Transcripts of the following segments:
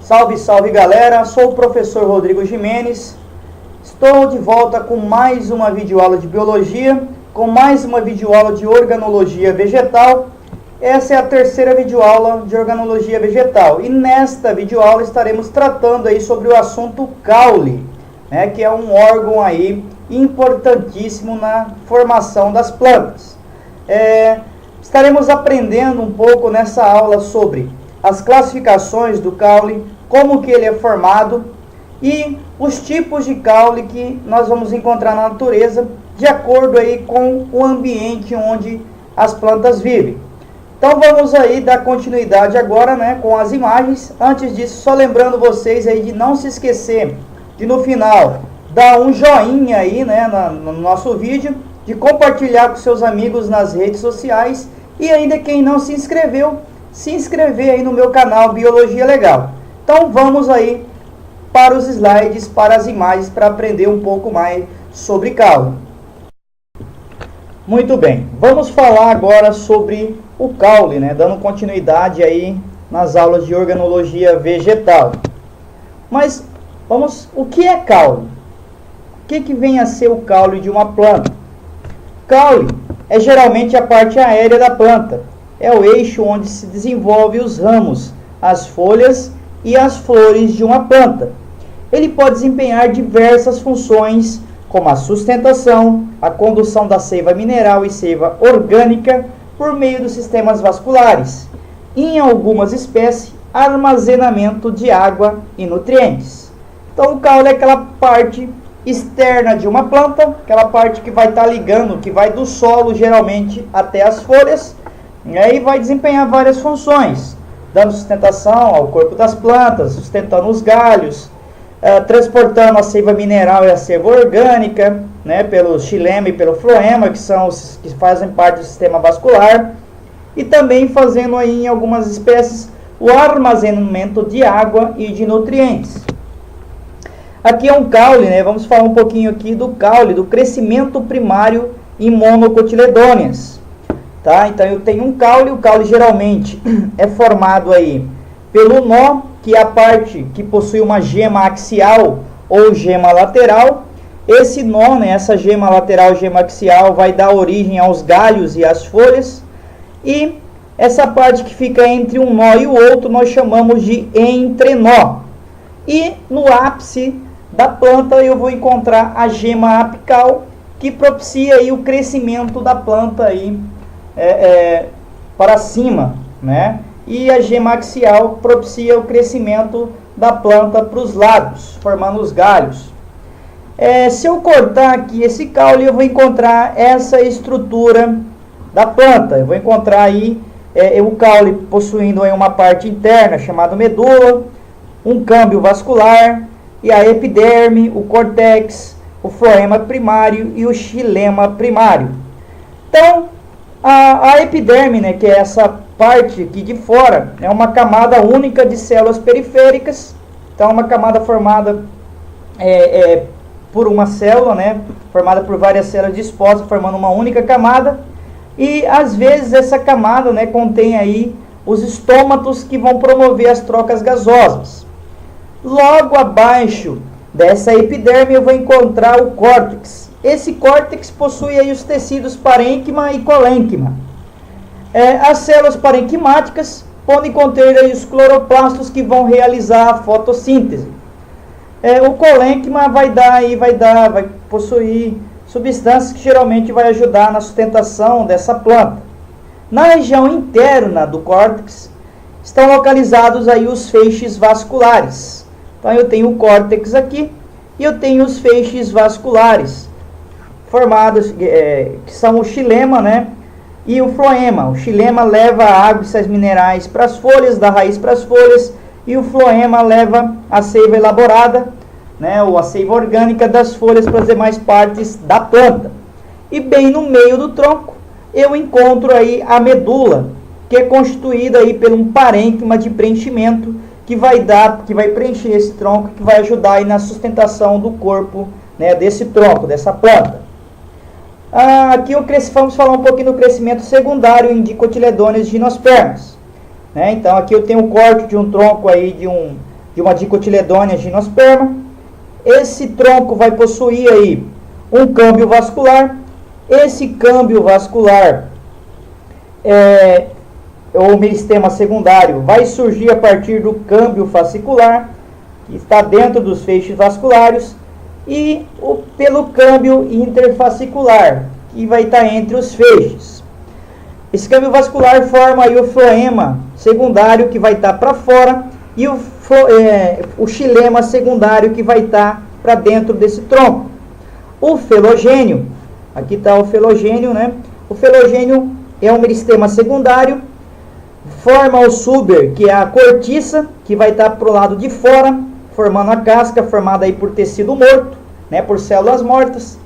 Salve, salve galera, sou o professor Rodrigo Jimenez. Estou de volta com mais uma videoaula de biologia, com mais uma videoaula de organologia vegetal. Essa é a terceira videoaula de organologia vegetal e nesta videoaula estaremos tratando aí sobre o assunto caule, né, que é um órgão aí importantíssimo na formação das plantas. Estaremos aprendendo um pouco nessa aula sobre as classificações do caule, como que ele é formado e os tipos de caule que nós vamos encontrar na natureza de acordo aí com o ambiente onde as plantas vivem. Então vamos aí dar continuidade agora, né, com as imagens. Antes disso, só lembrando vocês aí de não se esquecer de no final dar um joinha aí, né, no nosso vídeo, de compartilhar com seus amigos nas redes sociais e ainda quem não se inscreveu, se inscrever aí no meu canal Biologia Legal. Então vamos aí para os slides, para as imagens, para aprender um pouco mais sobre caule. Muito bem, vamos falar agora sobre o caule, né, dando continuidade aí nas aulas de organologia vegetal. Mas o que é caule? O que vem a ser o caule de uma planta? Caule é geralmente a parte aérea da planta. É o eixo onde se desenvolve os ramos, as folhas e as flores de uma planta. Ele pode desempenhar diversas funções, como a sustentação, a condução da seiva mineral e seiva orgânica por meio dos sistemas vasculares. E, em algumas espécies, armazenamento de água e nutrientes. Então, o caule é aquela parte externa de uma planta, aquela parte que vai estar ligando, que vai do solo geralmente até as folhas, e vai desempenhar várias funções, dando sustentação ao corpo das plantas, sustentando os galhos, transportando a seiva mineral e a seiva orgânica, né, pelo xilema e pelo floema, que são os que fazem parte do sistema vascular, e também fazendo aí em algumas espécies o armazenamento de água e de nutrientes. Aqui é um caule, né? Vamos falar um pouquinho aqui do caule, do crescimento primário em monocotiledôneas. Tá? Então eu tenho um caule, o caule geralmente é formado aí pelo nó, que é a parte que possui uma gema axial ou gema lateral. Esse nó, né, essa gema lateral, gema axial, vai dar origem aos galhos e às folhas. E essa parte que fica entre um nó e o outro nós chamamos de entrenó. E no ápice da planta eu vou encontrar a gema apical, que propicia aí o crescimento da planta aí, para cima, né? E a gema axial propicia o crescimento da planta para os lados, formando os galhos. Se eu cortar aqui esse caule, eu vou encontrar essa estrutura da planta. Eu vou encontrar aí o caule possuindo aí uma parte interna chamada medula, um câmbio vascular, e a epiderme, o córtex, o floema primário e o xilema primário. Então, a epiderme, né, que é essa parte aqui de fora, é uma camada única de células periféricas. Então, uma camada formada por uma célula, né, formada por várias células dispostas, formando uma única camada. E, às vezes, essa camada, né, contém aí os estômatos que vão promover as trocas gasosas. Logo abaixo dessa epiderme eu vou encontrar o córtex. Esse córtex possui aí os tecidos parênquima e colênquima. As células parenquimáticas podem conter aí os cloroplastos que vão realizar a fotossíntese. O colênquima vai possuir substâncias que geralmente vai ajudar na sustentação dessa planta. Na região interna do córtex estão localizados aí os feixes vasculares. Então eu tenho o córtex aqui e eu tenho os feixes vasculares formados, que são o xilema, né, e o floema. O xilema leva a água e sais minerais para as folhas, da raiz para as folhas, e o floema leva a seiva elaborada, né, ou a seiva orgânica das folhas para as demais partes da planta. E bem no meio do tronco eu encontro aí a medula, que é constituída aí por um parênquima de preenchimento que vai preencher esse tronco, que vai ajudar aí na sustentação do corpo, né, desse tronco, dessa planta. Aqui vamos falar um pouquinho do crescimento secundário em dicotiledôneas gimnospermas. Né? Então aqui eu tenho o corte de um tronco aí de um de uma dicotiledônea gimnosperma. Esse tronco vai possuir aí um câmbio vascular. Esse câmbio vascular ou meristema secundário vai surgir a partir do câmbio fascicular, que está dentro dos feixes vasculares, e pelo câmbio interfascicular, que vai estar entre os feixes. Esse câmbio vascular forma aí o floema secundário, que vai estar para fora, e o xilema secundário, que vai estar para dentro desse tronco. O felogênio, aqui está o felogênio, né? O felogênio é um meristema secundário, forma o suber, que é a cortiça, que vai estar para o lado de fora, formando a casca, formada aí por tecido morto, né, por células mortas.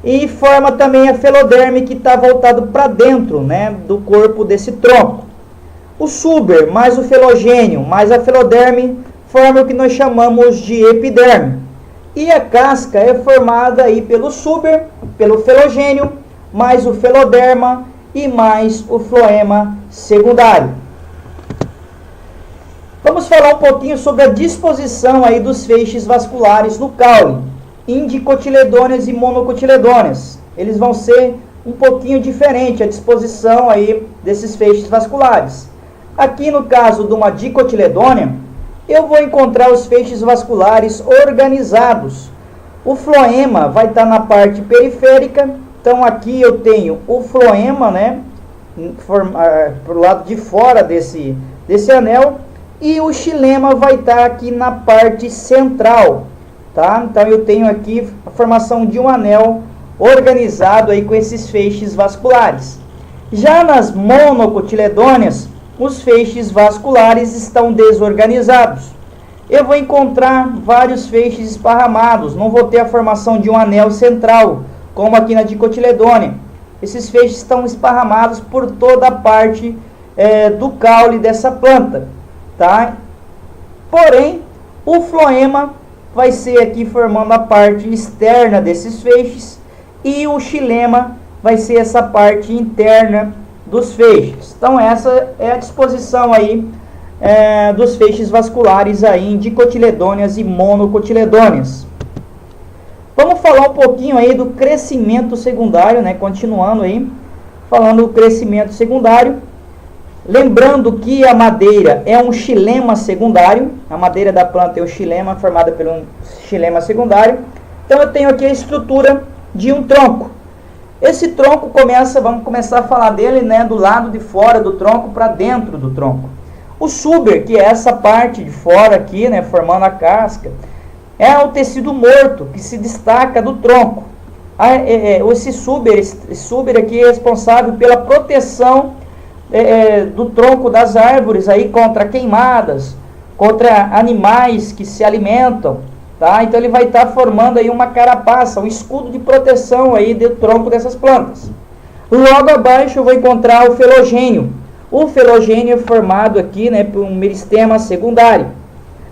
E forma também a feloderme, que está voltado para dentro, né, do corpo desse tronco. O suber mais o felogênio mais a feloderme forma o que nós chamamos de epiderme. E a casca é formada aí pelo suber, pelo felogênio, mais o feloderma e mais o floema secundário. Vamos falar um pouquinho sobre a disposição aí dos feixes vasculares no caule, em dicotiledôneas e monocotiledôneas. Eles vão ser um pouquinho diferente a disposição aí desses feixes vasculares. Aqui no caso de uma dicotiledônea, eu vou encontrar os feixes vasculares organizados. O floema vai estar na parte periférica. Então aqui eu tenho o floema, né, para o lado de fora desse anel, e o xilema vai estar aqui na parte central, tá? Então eu tenho aqui a formação de um anel organizado aí com esses feixes vasculares. Já nas monocotiledôneas, os feixes vasculares estão desorganizados. Eu vou encontrar vários feixes esparramados, não vou ter a formação de um anel central, como aqui na dicotiledônea. Esses feixes estão esparramados por toda a parte do caule dessa planta, tá? Porém, o floema vai ser aqui formando a parte externa desses feixes, e o xilema vai ser essa parte interna dos feixes. Então essa é a disposição aí dos feixes vasculares aí em dicotiledôneas e monocotiledôneas. Vamos falar um pouquinho aí do crescimento secundário, né? Continuando aí, falando do crescimento secundário. Lembrando que a madeira é um xilema secundário. A madeira da planta é um xilema, formada por um xilema secundário. Então eu tenho aqui a estrutura de um tronco. Esse tronco vamos começar a falar dele, né, do lado de fora do tronco para dentro do tronco. O suber, que é essa parte de fora aqui, né, formando a casca, é o tecido morto que se destaca do tronco. Esse suber aqui é responsável pela proteção do tronco das árvores aí contra queimadas, contra animais que se alimentam, tá? Então ele vai estar formando aí uma carapaça, um escudo de proteção aí do tronco dessas plantas. Logo abaixo eu vou encontrar o felogênio. O felogênio é formado aqui, né, por um meristema secundário.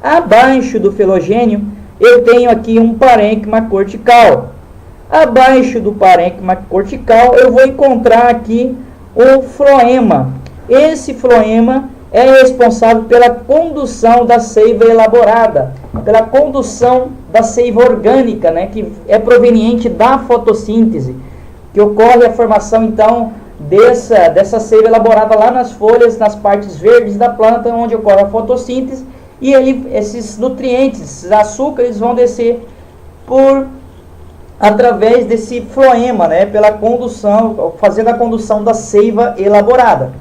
Abaixo do felogênio eu tenho aqui um parênquima cortical. Abaixo do parênquima cortical eu vou encontrar aqui o floema. Esse floema é responsável pela condução da seiva elaborada, pela condução da seiva orgânica, né, que é proveniente da fotossíntese, que ocorre a formação então dessa seiva elaborada lá nas folhas, nas partes verdes da planta, onde ocorre a fotossíntese, e esses nutrientes, esses açúcares vão descer através desse floema, né, pela condução, fazendo a condução da seiva elaborada.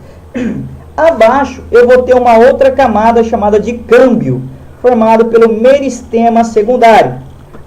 Abaixo eu vou ter uma outra camada chamada de câmbio, formado pelo meristema secundário.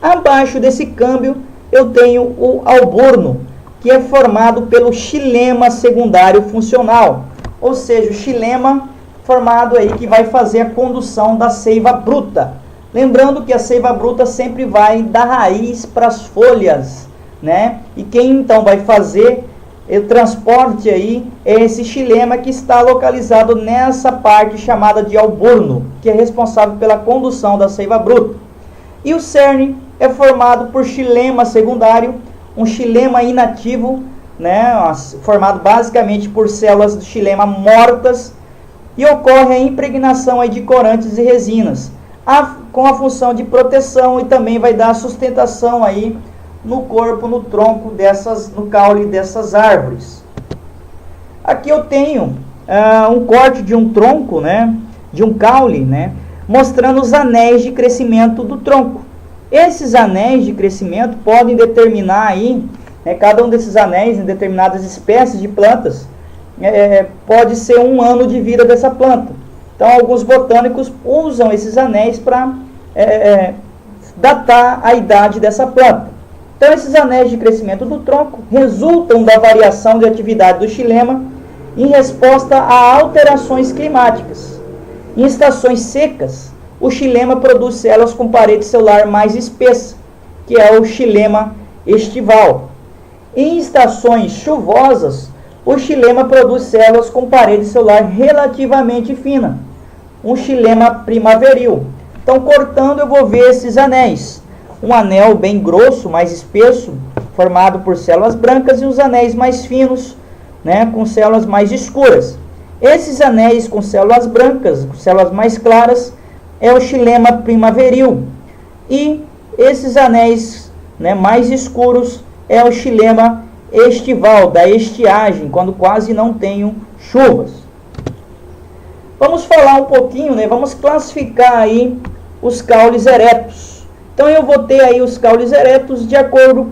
Abaixo desse câmbio eu tenho o alburno, que é formado pelo xilema secundário funcional, ou seja, o xilema formado aí que vai fazer a condução da seiva bruta. Lembrando que a seiva bruta sempre vai da raiz para as folhas, né? E quem então vai fazer o transporte aí é esse xilema, que está localizado nessa parte chamada de alburno, que é responsável pela condução da seiva bruta. E o cerne é formado por xilema secundário, um xilema inativo, né, formado basicamente por células do xilema mortas, e ocorre a impregnação aí de corantes e resinas. com a função de proteção, e também vai dar sustentação aí no corpo, no tronco no caule dessas árvores. Aqui eu tenho um corte de um tronco, né, de um caule, né, mostrando os anéis de crescimento do tronco. Esses anéis de crescimento podem determinar aí, cada um desses anéis em determinadas espécies de plantas, pode ser 1 ano de vida dessa planta. Então, alguns botânicos usam esses anéis para datar a idade dessa planta. Então, esses anéis de crescimento do tronco resultam da variação de atividade do xilema em resposta a alterações climáticas. Em estações secas, o xilema produz células com parede celular mais espessa, que é o xilema estival. Em estações chuvosas, o xilema produz células com parede celular relativamente fina, um xilema primaveril. Então, cortando, eu vou ver esses anéis. Um anel bem grosso, mais espesso, formado por células brancas, e os anéis mais finos, com células mais escuras. Esses anéis com células brancas, com células mais claras, é o xilema primaveril. E esses anéis mais escuros é o xilema estival, da estiagem, quando quase não tenho chuvas. Vamos falar um pouquinho, vamos classificar aí os caules eretos. Então eu vou ter aí os caules eretos de acordo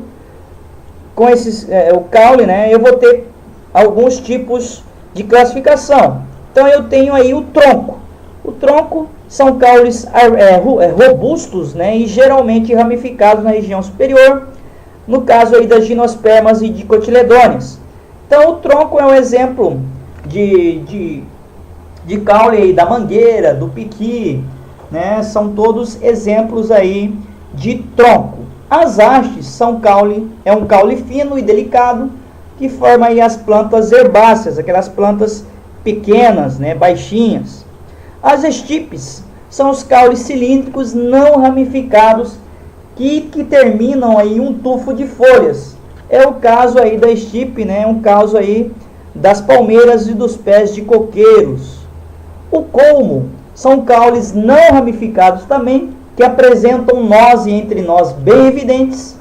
com o caule, eu vou ter alguns tipos de classificação. Então eu tenho aí o tronco. O tronco são caules robustos, e geralmente ramificados na região superior, no caso aí das gimnospermas e dicotiledôneas. Então o tronco é um exemplo de caule aí da mangueira, do piqui, são todos exemplos aí de tronco. As hastes são um caule fino e delicado que forma aí as plantas herbáceas, aquelas plantas pequenas, baixinhas. As estipes são os caules cilíndricos não ramificados que terminam aí um tufo de folhas. É o caso aí da estipe, um caso aí das palmeiras e dos pés de coqueiros. O colmo são caules não ramificados também, que apresentam nós e entrenós bem evidentes,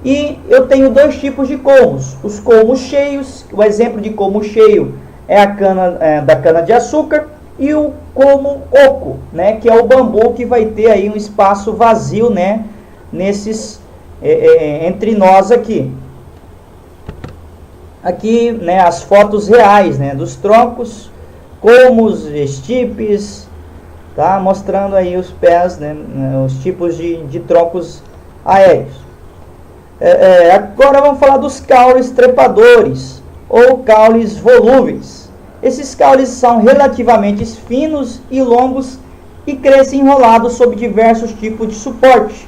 E eu tenho 2 tipos de colmos. Os colmos cheios, o exemplo de colmo cheio é a da cana de açúcar, e o colmo oco, que é o bambu, que vai ter aí um espaço vazio, nesses entre nós aqui. Aqui, as fotos reais, dos troncos, colmos, estipes, tá? Mostrando aí os pés, os tipos de troncos aéreos. Agora vamos falar dos caules trepadores, ou caules volúveis. Esses caules são relativamente finos e longos e crescem enrolados sob diversos tipos de suporte.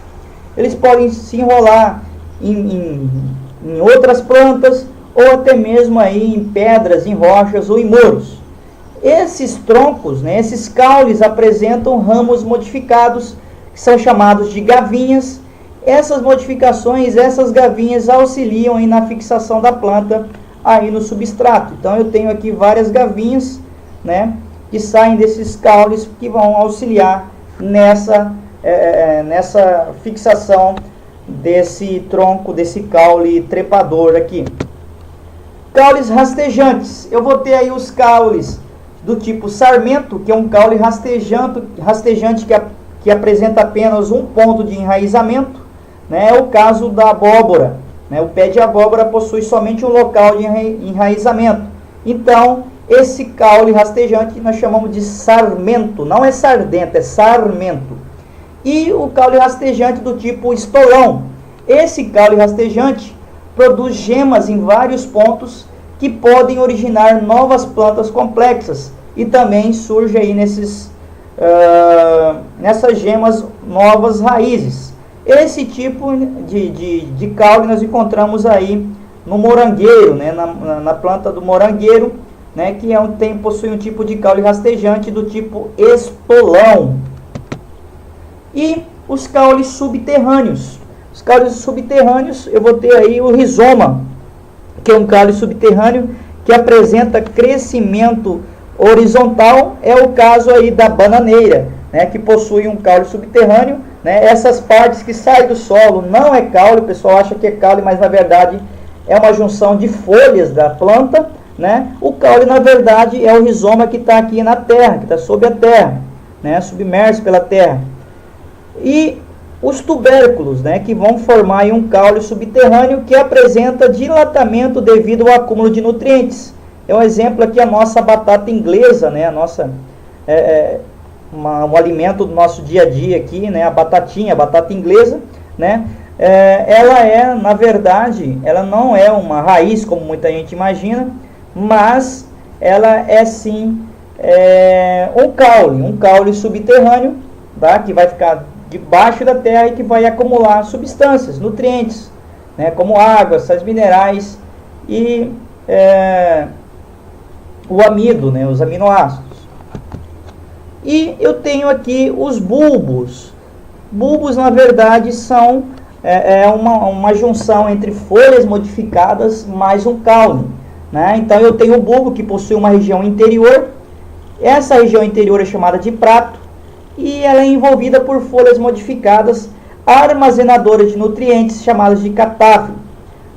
Eles podem se enrolar em outras plantas, ou até mesmo aí em pedras, em rochas ou em muros. Esses troncos, esses caules apresentam ramos modificados, que são chamados de gavinhas. Essas modificações, essas gavinhas auxiliam aí na fixação da planta aí no substrato. Então eu tenho aqui várias gavinhas, que saem desses caules, que vão auxiliar nessa fixação desse tronco, desse caule trepador aqui. Caules rastejantes. Eu vou ter aí os caules do tipo sarmento, que é um caule rastejante que apresenta apenas um ponto de enraizamento. É o caso da abóbora. O pé de abóbora possui somente um local de enraizamento. Então, esse caule rastejante nós chamamos de sarmento. Não é sardento, é sarmento. E o caule rastejante do tipo estolão. Esse caule rastejante produz gemas em vários pontos que podem originar novas plantas complexas. E também surge aí nessas gemas novas raízes. Esse tipo de caule nós encontramos aí no morangueiro, na planta do morangueiro, que possui um tipo de caule rastejante do tipo estolão. E os caules subterrâneos. Os caules subterrâneos, eu vou ter aí o rizoma, que é um caule subterrâneo que apresenta crescimento horizontal. É o caso aí da bananeira. né, que possui um caule subterrâneo, né, essas partes que saem do solo não é caule, o pessoal acha que é caule, mas na verdade é uma junção de folhas da planta, né? O caule na verdade é o rizoma que está aqui na terra, que está sob a terra, né, submerso pela terra. E os tubérculos, né, que vão formar aí um caule subterrâneo que apresenta dilatamento devido ao acúmulo de nutrientes. É um exemplo aqui a nossa batata inglesa, né, a nossa um alimento do nosso dia a dia aqui, né, a batata inglesa, né, ela é, na verdade, ela não é uma raiz como muita gente imagina, mas ela é sim um caule subterrâneo, tá, que vai ficar debaixo da terra e que vai acumular substâncias, nutrientes, né, como água, sais minerais e o amido, né, os aminoácidos. E eu tenho aqui os bulbos. Bulbos, na verdade, são uma junção entre folhas modificadas mais um caule, né? Então eu tenho o bulbo que possui uma região interior. Essa região interior é chamada de prato e ela é envolvida por folhas modificadas armazenadoras de nutrientes chamadas de catáfilo.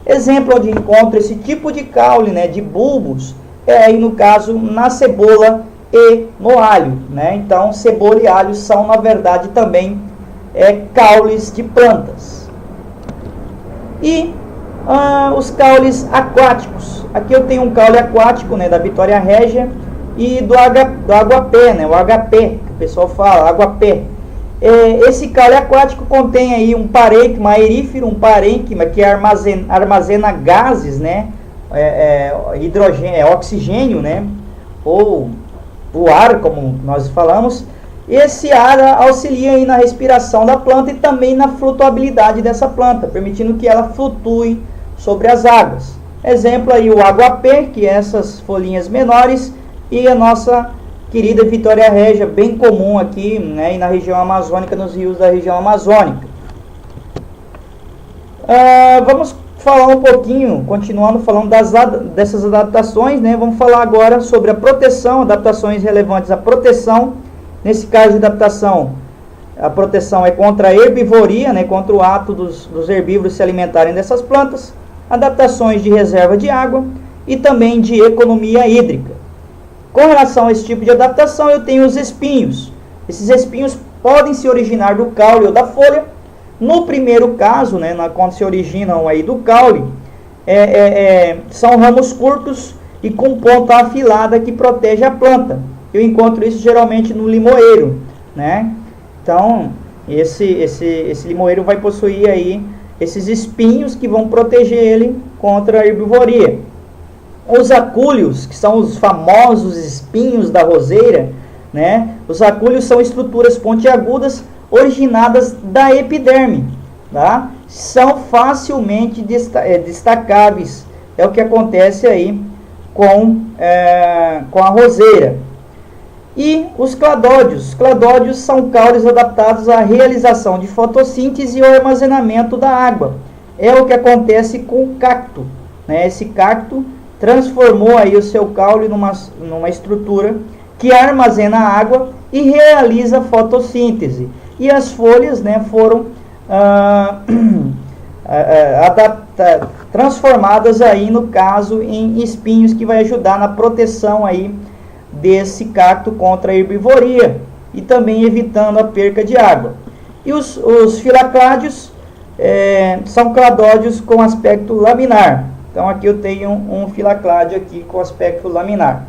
Exemplo onde encontro esse tipo de caule, né, de bulbos, aí no caso na cebola e no alho, né? Então cebola e alho são na verdade também caules de plantas. E os caules aquáticos. Aqui eu tenho um caule aquático, né, da Vitória Régia e do aguapé, né, o HP, que o pessoal fala, aguapé. Esse caule aquático contém aí um parênquima aerífero, um parênquima que armazena gases, né, hidrogênio, oxigênio, né, ou o ar, como nós falamos. Esse ar auxilia aí na respiração da planta e também na flutuabilidade dessa planta, permitindo que ela flutue sobre as águas. Exemplo aí o aguapé, que é essas folhinhas menores, e a nossa querida Vitória Régia, bem comum aqui, né, e na região amazônica, nos rios da região amazônica. Vamos falar um pouquinho, continuando falando dessas adaptações, né? Vamos falar agora sobre a proteção, adaptações relevantes à proteção. Nesse caso de adaptação, a proteção é contra a herbivoria, né? Contra o ato dos herbívoros se alimentarem dessas plantas. Adaptações de reserva de água e também de economia hídrica. Com relação a esse tipo de adaptação, eu tenho os espinhos. Esses espinhos podem se originar do caule ou da folha. No primeiro caso, né, quando se originam aí do caule, são ramos curtos e com ponta afilada que protege a planta. Eu encontro isso geralmente no limoeiro, né? Então, esse limoeiro vai possuir aí esses espinhos que vão proteger ele contra a herbivoria. Os acúlios, que são os famosos espinhos da roseira, né? Os acúlios são estruturas pontiagudas originadas da epiderme, tá? São facilmente destacáveis. É o que acontece aí com a roseira. E os cladódios. Cladódios são caules adaptados à realização de fotossíntese e ao armazenamento da água. É o que acontece com o cacto, né? Esse cacto transformou aí o seu caule numa estrutura que armazena água e realiza fotossíntese. E as folhas, né, foram transformadas aí, no caso, em espinhos, que vai ajudar na proteção aí desse cacto contra a herbivoria e também evitando a perca de água. E os filacládios são cladódios com aspecto laminar. Então aqui eu tenho um filacládio aqui com aspecto laminar.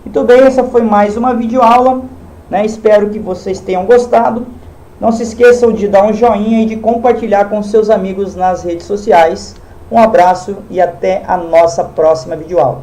Muito bem, essa foi mais uma videoaula, né? Espero que vocês tenham gostado. Não se esqueçam de dar um joinha e de compartilhar com seus amigos nas redes sociais. Um abraço e até a nossa próxima videoaula.